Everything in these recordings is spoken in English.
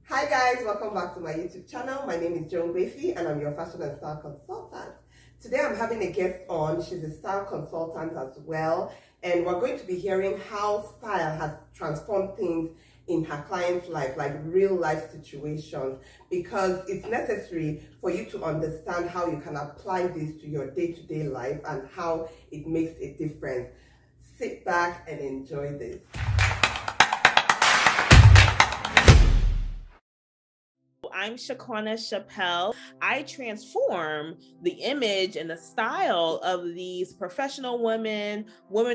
Hi guys, welcome back to my YouTube channel. My name is Jowy and I'm your fashion and style consultant. Today I'm having a guest on. She's a style consultant as well, and we're going to be hearing how style has transformed things in her client's life, like real life situations, because it's necessary for you to understand how you can apply this to your day-to-day life and how it makes a difference. Sit back and enjoy this. I'm Shaquana Chappelle. I transform the image and the style of these professional women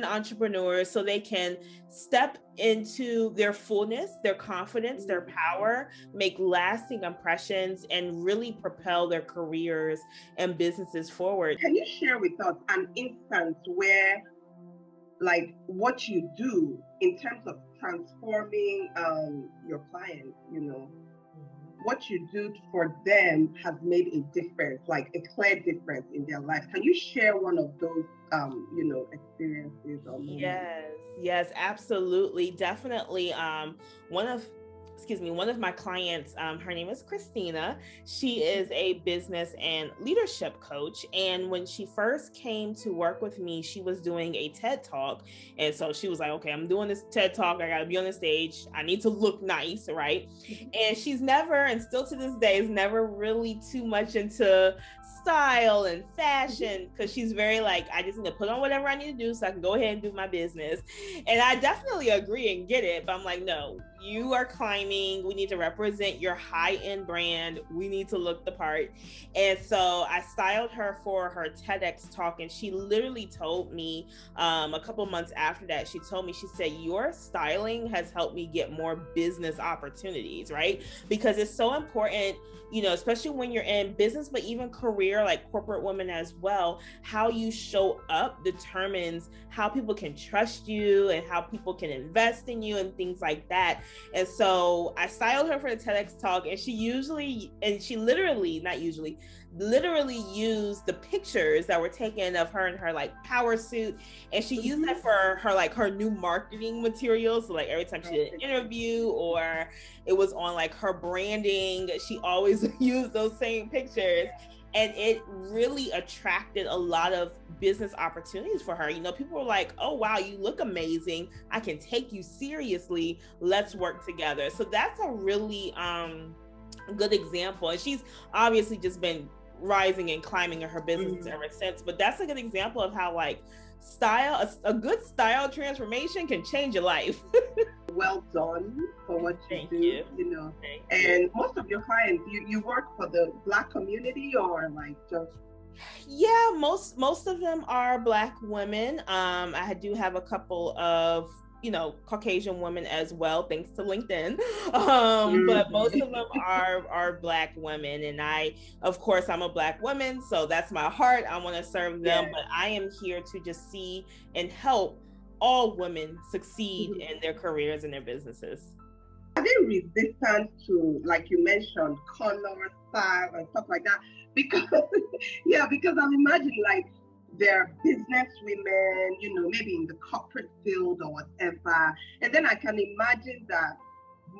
entrepreneurs, so they can step into their fullness, their confidence, their power, make lasting impressions, and really propel their careers and businesses forward. Can you share with us an instance where, like, what you do in terms of transforming your clients, what you do for them has made a difference, like a clear difference in their lives? Can you share one of those, experiences or moments? Yes, absolutely. Definitely. One of my clients, her name is Christina. She is a business and leadership coach. And when she first came to work with me, she was doing a TED talk. And so she was like, okay, I'm doing this TED talk. I got to be on the stage. I need to look nice, right? And she's never, and still to this day, is never really too much into style and fashion, because she's very like, I just need to put on whatever I need to do so I can go ahead and do my business. And I definitely agree and get it, but I'm like, no, you are climbing. We need to represent your high-end brand. We need to look the part. And so I styled her for her TEDx talk, and she literally told me a couple months after that, she said, your styling has helped me get more business opportunities, right? Because it's so important, especially when you're in business, but even career, like corporate women as well, how you show up determines how people can trust you and how people can invest in you and things like that. And so I styled her for the TEDx talk, and she literally used the pictures that were taken of her in her like power suit, and she used that for her, like her new marketing materials. So like every time she did an interview or it was on like her branding, she always used those same pictures. And it really attracted a lot of business opportunities for her. People were like, oh wow, you look amazing, I can take you seriously, let's work together. So that's a really good example. And she's obviously just been rising and climbing in her business ever since, but that's a good example of how like a good style transformation can change your life. Well done for what you Thank do, you. and most of your clients, you work for the Black community, or like just... Yeah, most of them are Black women. I do have a couple of Caucasian women as well, thanks to LinkedIn. But most of them are Black women, and of course, I'm a Black woman, so that's my heart. I want to serve them, but I am here to just see and help all women succeed in their careers and their businesses. Are they resistant to, like you mentioned, color, style, and stuff like that? Because yeah, because I'm imagining like they're business women, maybe in the corporate field or whatever. And then I can imagine that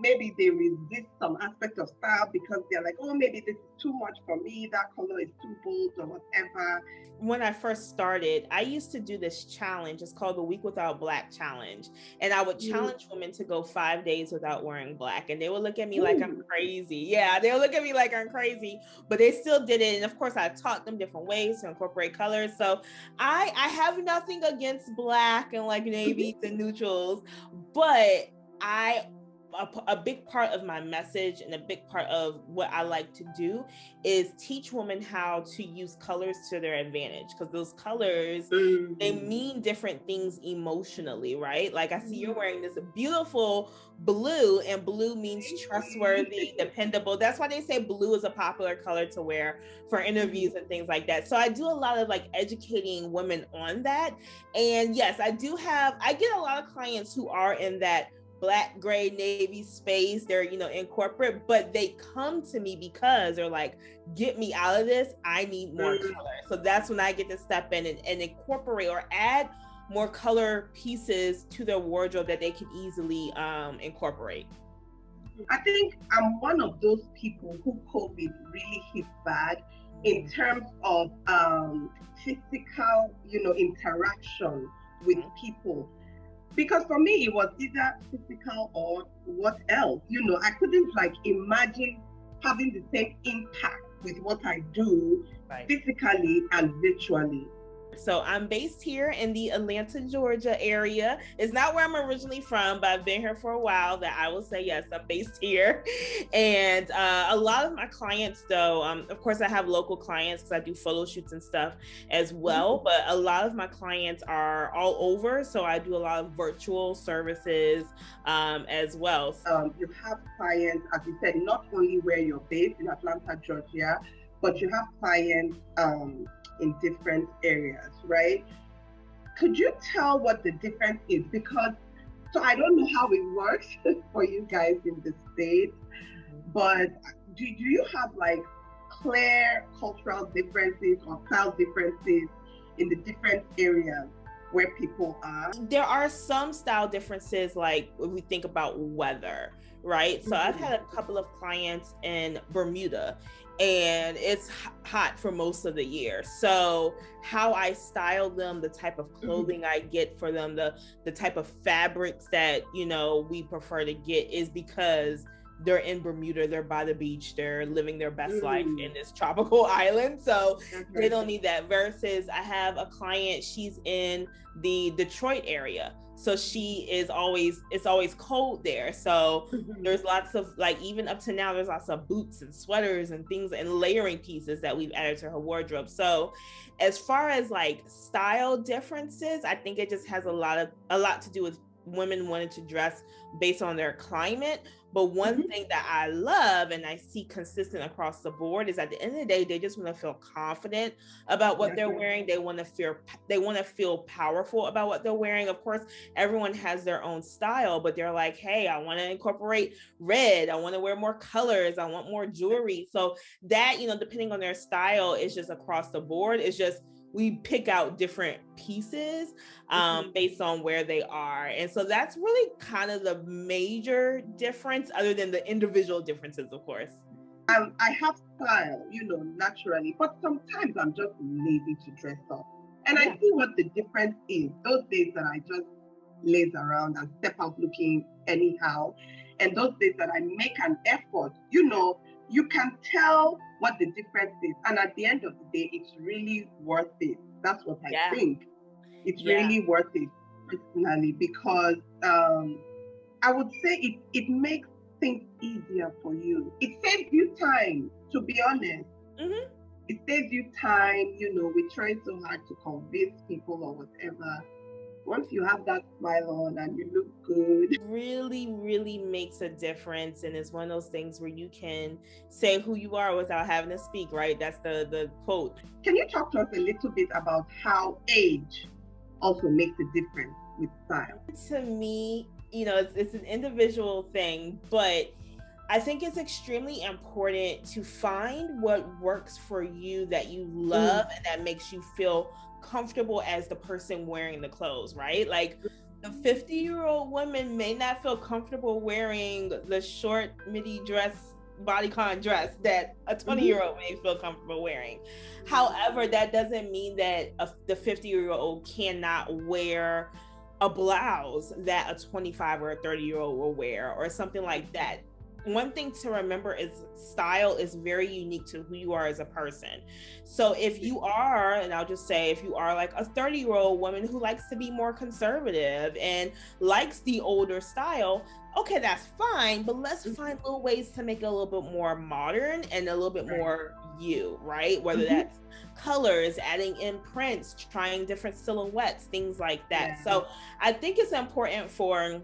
maybe they resist some aspect of style because they're like, oh, maybe this is too much for me, that color is too bold or whatever. When I first started, I used to do this challenge. It's called the Week Without Black Challenge. And I would challenge women to go 5 days without wearing black. And they would look at me like I'm crazy. Yeah, they would look at me like I'm crazy, but they still did it. And of course, I taught them different ways to incorporate colors. So I have nothing against black and like navies and neutrals, but a big part of my message and a big part of what I like to do is teach women how to use colors to their advantage, because those colors, they mean different things emotionally, right? Like I see you're wearing this beautiful blue, and blue means trustworthy, dependable. That's why they say blue is a popular color to wear for interviews and things like that. So I do a lot of like educating women on that. And yes, I get a lot of clients who are in that Black, gray, navy space. They're, in corporate, but they come to me because they're like, get me out of this. I need more color. So that's when I get to step in and incorporate or add more color pieces to their wardrobe that they can easily incorporate. I think I'm one of those people who COVID really hit bad in terms of physical, interaction with people. Because for me, it was either physical or what else. I couldn't imagine having the same impact with what I do physically and virtually. So I'm based here in the Atlanta, Georgia area. It's not where I'm originally from, but I've been here for a while. That I will say, yes, I'm based here. And a lot of my clients, though, of course, I have local clients because I do photo shoots and stuff as well. But a lot of my clients are all over. So I do a lot of virtual services as well. You have clients, as you said, not only where you're based in Atlanta, Georgia, but you have clients in different areas, right? Could you tell what the difference is? Because, so I don't know how it works for you guys in the States, but do you have clear cultural differences or style differences in the different areas where people are? There are some style differences, like when we think about weather, right? So I've had a couple of clients in Bermuda, and it's hot for most of the year. So how I style them, the type of clothing I get for them, the type of fabrics that, we prefer to get is because they're in Bermuda, they're by the beach, they're living their best life in this tropical island. So they don't need that. Versus I have a client, she's in the Detroit area. So it's always cold there. So there's lots of even up to now, there's lots of boots and sweaters and things and layering pieces that we've added to her wardrobe. So as far as style differences, I think it just has a lot to do with women wanting to dress based on their climate. But one thing that I love and I see consistent across the board is at the end of the day, they just want to feel confident about what they're wearing. They want to feel powerful about what they're wearing. Of course, everyone has their own style, but they're like, hey, I want to incorporate red. I want to wear more colors. I want more jewelry. So that, depending on their style, is just across the board. It's just we pick out different pieces based on where they are. And so that's really kind of the major difference, other than the individual differences, of course. I have style, naturally, but sometimes I'm just lazy to dress up. And I see what the difference is. Those days that I just laze around and step out looking anyhow, and those days that I make an effort, you can tell what the difference is. And at the end of the day, it's really worth it. That's what I think. It's really worth it, personally, because I would say it makes things easier for you. It saves you time, to be honest. It saves you time. We try so hard to convince people or whatever. Once you have that smile on and you look good, really, really makes a difference. And it's one of those things where you can say who you are without having to speak, right? That's the quote. Can you talk to us a little bit about how age also makes a difference with style? To me, it's an individual thing, but I think it's extremely important to find what works for you, that you love and that makes you feel comfortable as the person wearing the clothes, right? Like the 50-year-old woman may not feel comfortable wearing the short midi dress, bodycon dress that a 20-year-old may feel comfortable wearing. However, that doesn't mean that the 50-year-old cannot wear a blouse that a 25 or a 30-year-old will wear, or something like that. One thing to remember is style is very unique to who you are as a person. So if you are, and I'll just say, if you are like a 30-year-old woman who likes to be more conservative and likes the older style, okay, that's fine, but let's find little ways to make it a little bit more modern and a little bit more you, right? Whether that's colors, adding in prints, trying different silhouettes, things like that. So I think it's important for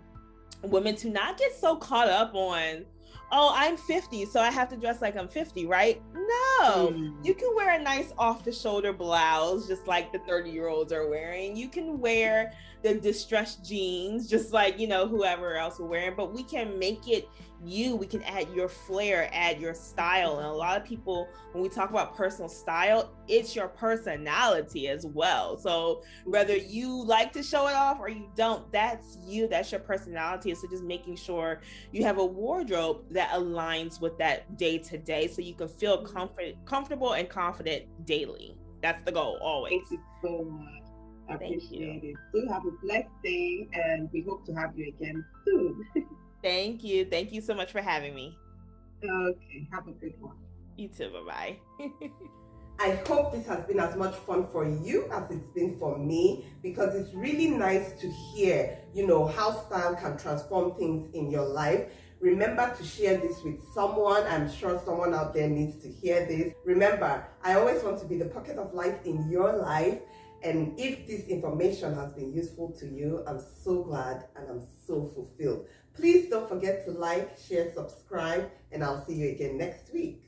women to not get so caught up on, oh, I'm 50, so I have to dress like I'm 50, right? No, you can wear a nice off the shoulder blouse, just like the 30-year-olds are wearing. You can wear the distressed jeans, just like, you know, whoever else we're wearing, but we can make it you. We can add your flair, add your style. And a lot of people, when we talk about personal style, it's your personality as well. So whether you like to show it off or you don't, that's you, that's your personality. So just making sure you have a wardrobe that aligns with that day to day, so you can feel comfortable and confident daily. That's the goal always. Thank you so much. I appreciate it. So have a blessed day, and we hope to have you again soon. Thank you. Thank you so much for having me. Okay, have a good one. You too. Bye-bye. I hope this has been as much fun for you as it's been for me, because it's really nice to hear, you know, how style can transform things in your life. Remember to share this with someone. I'm sure someone out there needs to hear this. Remember, I always want to be the pocket of light in your life. And if this information has been useful to you, I'm so glad and I'm so fulfilled. Please don't forget to like, share, subscribe, and I'll see you again next week.